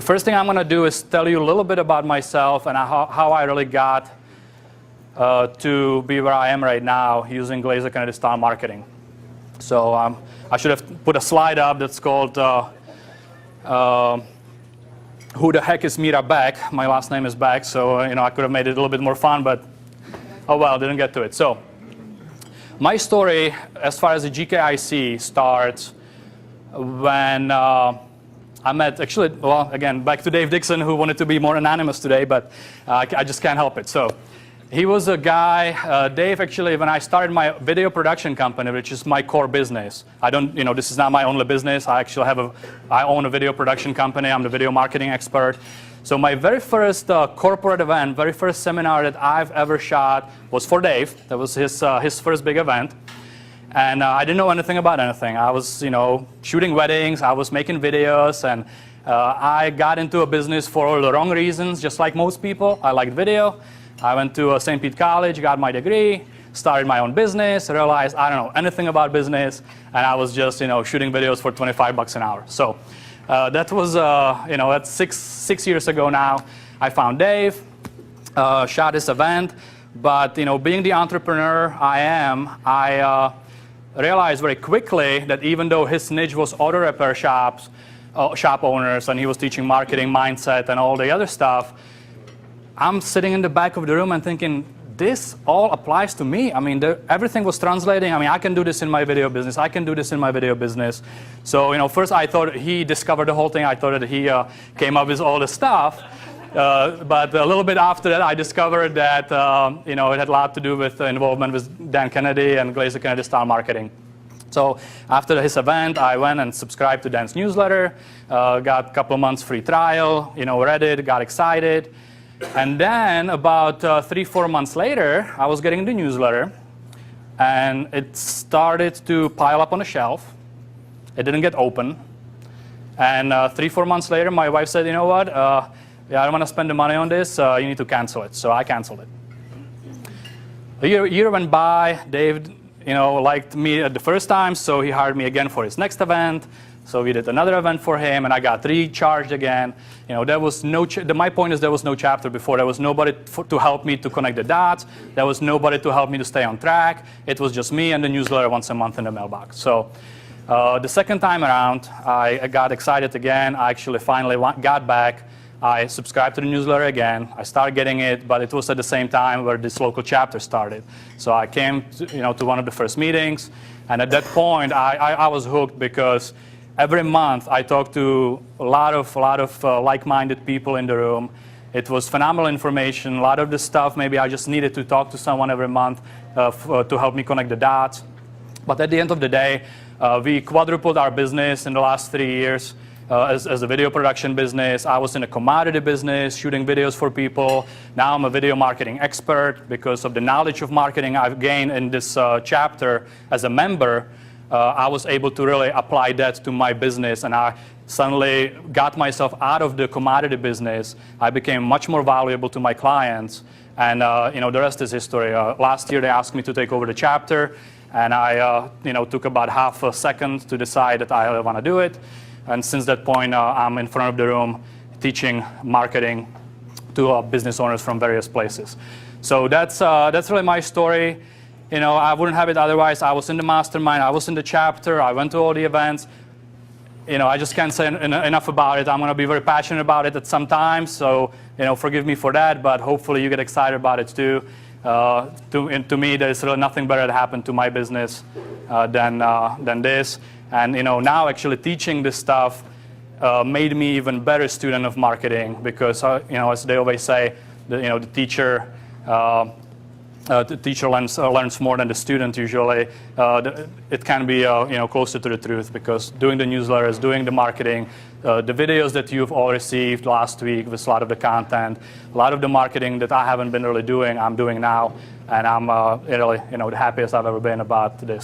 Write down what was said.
The first thing I'm going to do is tell you a little bit about myself and how I really got to be where I am right now using Glazer Kennedy style marketing. So I should have put a slide up that's called Who the heck is Mira Beck? My last name is Beck, so I could have made it a little bit more fun, but oh well, didn't get to it. So my story, as far as the GKIC, starts when I met, actually, well, again, back to Dave Dixon, who wanted to be more anonymous today, but I just can't help it. So he was a guy, Dave, actually, when I started my video production company, which is my core business. I don't, this is not my only business. I actually I own a video production company. I'm the video marketing expert. So my very first corporate event, very first seminar that I've ever shot was for Dave. That was his first big event. And I didn't know anything about anything. I was, shooting weddings. I was making videos. And I got into a business for all the wrong reasons, just like most people. I liked video. I went to St. Pete College, got my degree, started my own business, realized I don't know anything about business. And I was just, shooting videos for 25 bucks an hour. So that was, that's six years ago now. I found Dave, shot this event. But, being the entrepreneur I am, I realized very quickly that even though his niche was auto repair shop owners, and he was teaching marketing, mindset, and all the other stuff, I'm sitting in the back of the room and thinking, this all applies to me. I mean, everything was translating. I mean, I can do this in my video business. I can do this in my video business. So, first I thought he discovered the whole thing. I thought that he came up with all the stuff. But a little bit after that, I discovered that it had a lot to do with involvement with Dan Kennedy and Glazer Kennedy style marketing. So after his event, I went and subscribed to Dan's newsletter, got a couple of months free trial, read it, got excited. And then about 3-4 months later, I was getting the newsletter, and it started to pile up on the shelf. It didn't get open. And 3-4 months later, my wife said, you know what? I don't want to spend the money on this. You need to cancel it. So I canceled it. A year went by. Dave, liked me at the first time, so he hired me again for his next event. So we did another event for him, and I got recharged again. There was my point is there was no chapter before. There was nobody to help me to connect the dots. There was nobody to help me to stay on track. It was just me and the newsletter once a month in the mailbox. So the second time around, I got excited again. I actually finally got back. I subscribed to the newsletter again. I started getting it, but it was at the same time where this local chapter started. So I came to one of the first meetings, and at that point, I was hooked because every month I talked to a lot of like-minded people in the room. It was phenomenal information. A lot of the stuff, maybe I just needed to talk to someone every month to help me connect the dots. But at the end of the day, we quadrupled our business in the last 3 years. As a video production business. I was in a commodity business, shooting videos for people. Now I'm a video marketing expert because of the knowledge of marketing I've gained in this chapter as a member. I was able to really apply that to my business, and I suddenly got myself out of the commodity business. I became much more valuable to my clients, and the rest is history. Last year they asked me to take over the chapter, and I took about half a second to decide that I want to do it. And since that point, I'm in front of the room teaching marketing to business owners from various places. So that's really my story. I wouldn't have it otherwise. I was in the mastermind. I was in the chapter. I went to all the events. I just can't say enough about it. I'm going to be very passionate about it at some time. So, forgive me for that. But hopefully you get excited about it too. To me, there's really nothing better that happened to my business than this. And now actually teaching this stuff made me even better student of marketing because as they always say, the teacher learns more than the student usually. It can be closer to the truth because doing the newsletters, doing the marketing, the videos that you've all received last week with a lot of the content, a lot of the marketing that I haven't been really doing, I'm doing now, and I'm really the happiest I've ever been about this.